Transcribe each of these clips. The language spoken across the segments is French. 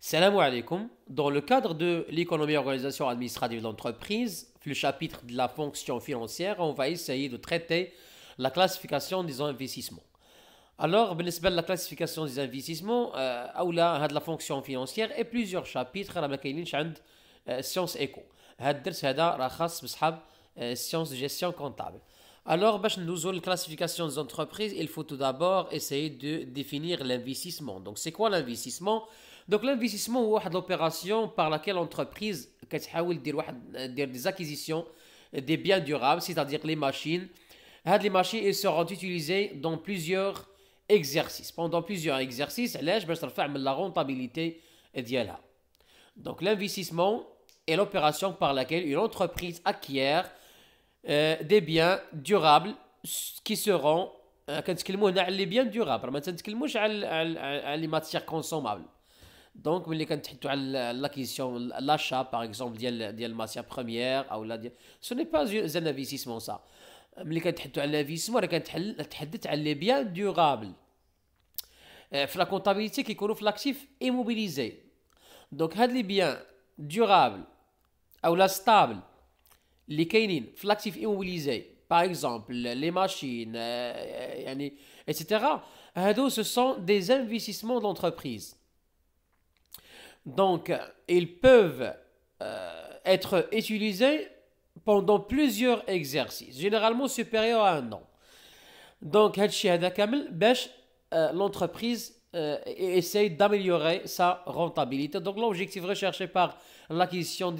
Salam alaikum. Dans le cadre de l'économie et organisation administrative de l'entreprise, le chapitre de la fonction financière, on va essayer de traiter la classification des investissements. Alors, بالنسبة la classification des investissements, أولى هاد la fonction financière et plusieurs chapitres راه ما كاينينش عند sciences éco. هاد الدرس هذا راه خاص بصحاب sciences de gestion comptable. Alors, باش ندوزو la classification des entreprises, il faut tout d'abord essayer de définir l'investissement. Donc, c'est quoi l'investissement? Donc, l'investissement هو واحد l'opération par laquelle l'entreprise كتحاول دير des acquisitions des biens durables, c'est-à-dire les machines. Les machines elles seront utilisées dans plusieurs exercices. Pendant plusieurs exercices, علاش باش ترفع من la rentabilité ديالها. Donc, l'investissement est l'opération par laquelle une entreprise acquiert des biens durables qui seront كنتكلموا هنا على les biens durables ما تنتكلموش على les matières consommables. Donc ملي كنتحدثوا على l'acquisition l'achat par exemple ديال matières premières او لا ce n'est pas un investissement ça. ملي كنتحدثوا على l'investissement راه كنتحدث على les biens durables. في la comptabilité كيكونوا في l'actif immobilisé. Donc هاد les biens durables او لا stable اللي كاينين في l'actif immobilisé par exemple les machines يعني etc. هادو ce sont des investissements d'entreprise. Donc ils peuvent être utilisés pendant plusieurs exercices généralement supérieurs à un an. Donc هادشي هذا كامل باش l'entreprise essaye d'améliorer sa rentabilité. Donc l'objectif recherché par l'acquisition,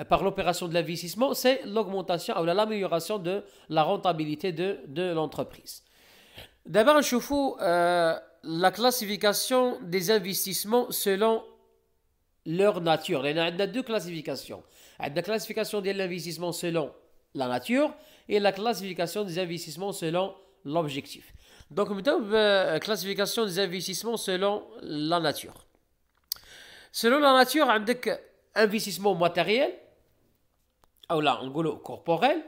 par l'opération de l'investissement, c'est l'augmentation ou l'amélioration de la rentabilité de l'entreprise. D'abord, je vous la classification des investissements selon leur nature. Il y a deux classifications. Il y a la classification de l'investissement selon la nature et la classification des investissements selon l'objectif. Donc, la classification des investissements selon la nature. Selon la nature, on a investissement matériel, ou là, on dit corporel,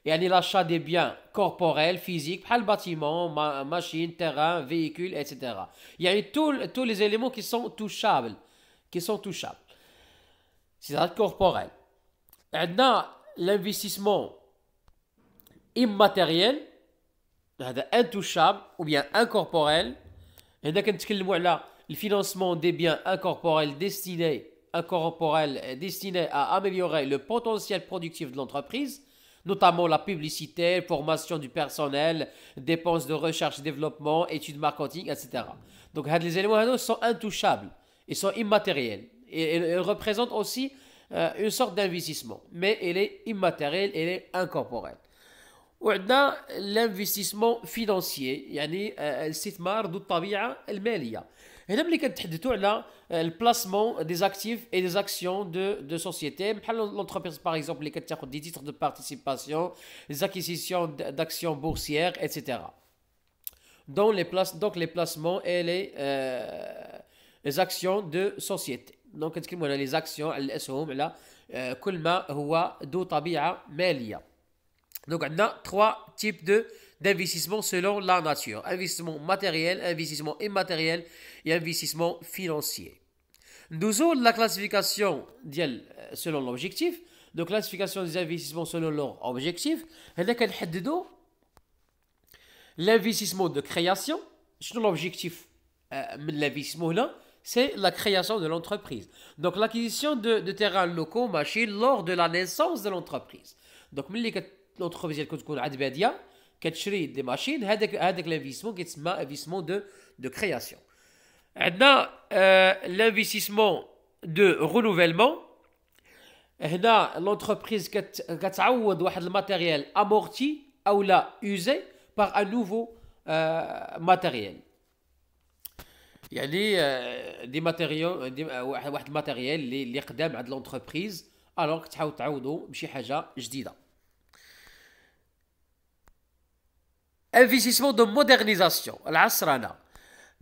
et l'achat des biens corporels, physiques, le bâtiment, machines, terrain, véhicules, etc. Il y a tous les éléments qui sont touchables. C'est-à-dire corporel. On a l'investissement immatériel, هذا intouchable ou bien incorporel. هنا كنتكلموا على le financement des biens incorporels destinés à améliorer le potentiel productif de l'entreprise, notamment la publicité, formation du personnel, dépenses de recherche et développement, études marketing, etc. Donc les éléments sont intouchables, ils sont immatériels et ils représentent aussi une sorte d'investissement, mais il est immatériel et il est incorporel. وعندنا l'investissement financier يعني الاستثمار ذو الطبيعة المالية. هنا ملي كنتحدثوا على البلاسمون des actifs et des actions de société بحال l'entreprise par exemple اللي كتاخذ des titres de participation, des acquisitions d'actions boursières, etc. Donc les placements et les actions de société. Donc كنتكلموا على les actions على الأسهم على كل ما هو ذو طبيعة مالية. Donc, on a trois types d'investissement selon la nature. Investissement matériel, investissement immatériel et investissement financier. Nous avons la classification selon l'objectif. Donc, classification des investissements selon leur objectif. On a l'investissement de création. L'objectif de l'investissement là, c'est la création de l'entreprise. Donc, l'acquisition de terrains locaux, machines, lors de la naissance de l'entreprise. Donc, l'entreprise اللي كتكون عاد باديه كتشري دي ماشين هذاك l'investissement كيتسمى investissement de création. عندنا l'investissement de renouvellement. هنا l'entreprise كتعوض واحد الماتيريال amorti او لا usé par un nouveau matériel. يعني دي ماتيريال واحد الماتيريال اللي قدام عند l'entreprise alors كتحاول تعوضو بشي حاجه جديده. Investissement de modernisation. العصرنة.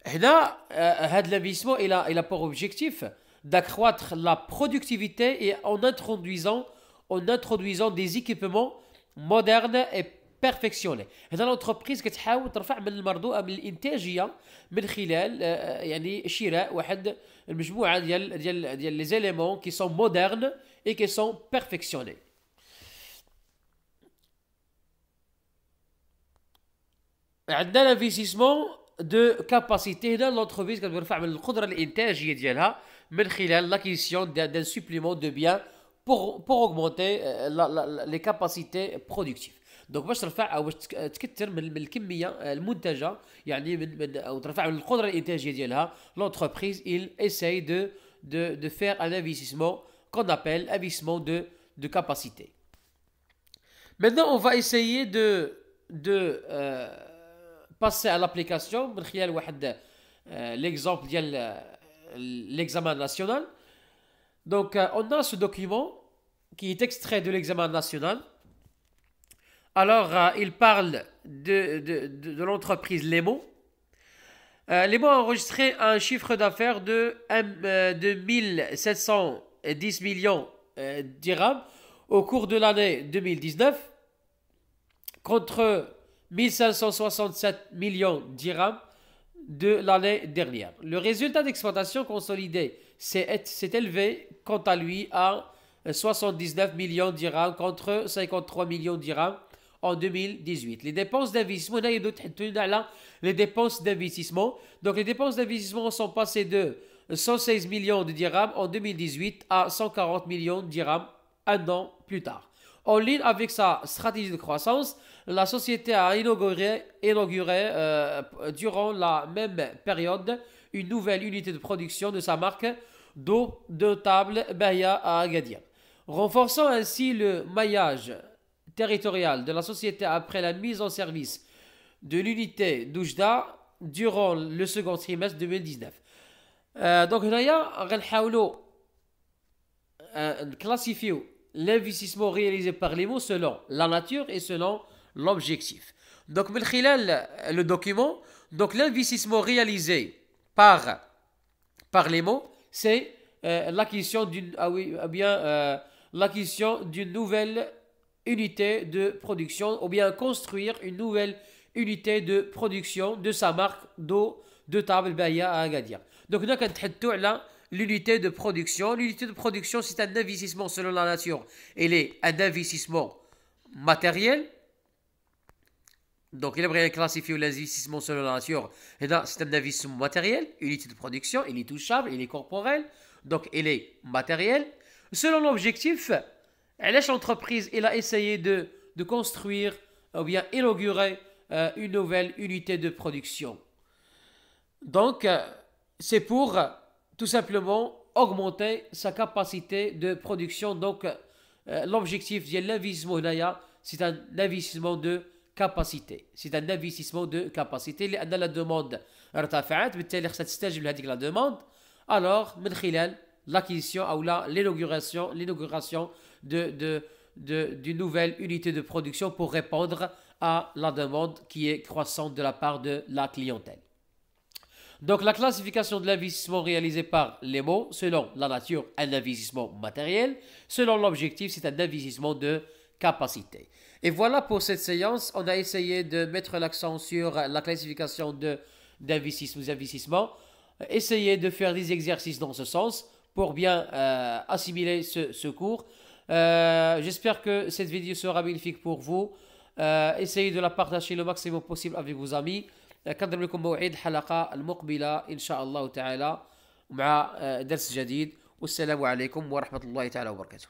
هنا هذا l'investissement il a pour objectif d'accroître la productivité et en introduisant des équipements modernes et بيرفكسيوني. هنا لونتربريز كتحاول ترفع من المردوءه من الانتاجيه من خلال يعني شراء واحد المجموعه ديال لي زيليمون كي سون مودرن اي كي سون بيرفكسيوني. عندنا لانفيستيسمون دو كاباسيتي. هنا لونتربريز كترفع من القدره الانتاجيه ديالها من خلال لاكيسيون دان سوبليمون دو بيان pour augmenter les capacités productives. دونك باش ترفع او باش تكثر من الكميه المنتجه يعني من او ترفع من القدره الانتاجيه ديالها. l'entreprise il essaye de faire un investissement qu'on appelle investissement de capacité. Maintenant on va essayer de passer à l'application من خلال واحد l'exemple ديال l'examen national. Donc, on a ce document qui est extrait de l'examen national. Alors, il parle de l'entreprise Lemo. Lemo a enregistré un chiffre d'affaires de 1710 millions dirhams au cours de l'année 2019 contre 1567 millions dirhams de l'année dernière. Le résultat d'exploitation consolidé s'est élevé quant à lui à 79 millions dirhams contre 53 millions dirhams en 2018. Les dépenses d'investissement, les dépenses d'investissement. Donc les dépenses d'investissement sont passées de 116 millions de dirhams en 2018 à 140 millions de dirhams un an plus tard. En ligne avec sa stratégie de croissance, la société a inauguré durant la même période une nouvelle unité de production de sa marque d'eau de table Bahia à Agadir, renforçant ainsi le maillage territorial de la société après la mise en service de l'unité d'Oujda durant le second trimestre 2019. Donc هنايا غنحاولوا نكلاسيفيو l'investissement réalisé par les mots selon la nature et selon l'objectif. Donc من خلال le document, donc l'investissement réalisé par les mots, c'est l'acquisition l'acquisition d'une nouvelle unité de production ou bien construire une nouvelle unité de production de sa marque d'eau de table Bahia à Agadir. Donc هنا كنتحدثوا على l'unité de production. L'unité de production, c'est un investissement selon la nature. Elle est un investissement matériel. Donc, il aimerait classifier l'investissement selon la nature. Et là, c'est un investissement matériel. Unité de production, il est touchable, il est corporel. Donc, il est matériel. Selon l'objectif, l'entreprise elle a essayé de construire ou bien inaugurer une nouvelle unité de production. Donc, c'est pour tout simplement augmenter sa capacité de production. Donc, l'objectif de l'investissement, c'est un investissement de capacité. C'est un investissement de capacité. لأن la demande ارتفعت بالتالي خصها تستجيب لهذيك la demande. Alors, من خلال l'acquisition ou l'inauguration d'une nouvelle unité de production pour répondre à la demande qui est croissante de la part de la clientèle. Donc, la classification de l'investissement réalisé par les mots, selon la nature, un investissement matériel. Selon l'objectif, c'est un investissement de capacité. Et voilà pour cette séance. On a essayé de mettre l'accent sur la classification d'investissement. Essayez de faire des exercices dans ce sens pour bien assimiler ce cours. J'espère que cette vidéo sera bénéfique pour vous. Essayez de la partager le maximum possible avec vos amis. كنضرب لكم موعد الحلقة المقبلة إن شاء الله تعالى مع درس جديد والسلام عليكم ورحمة الله تعالى وبركاته.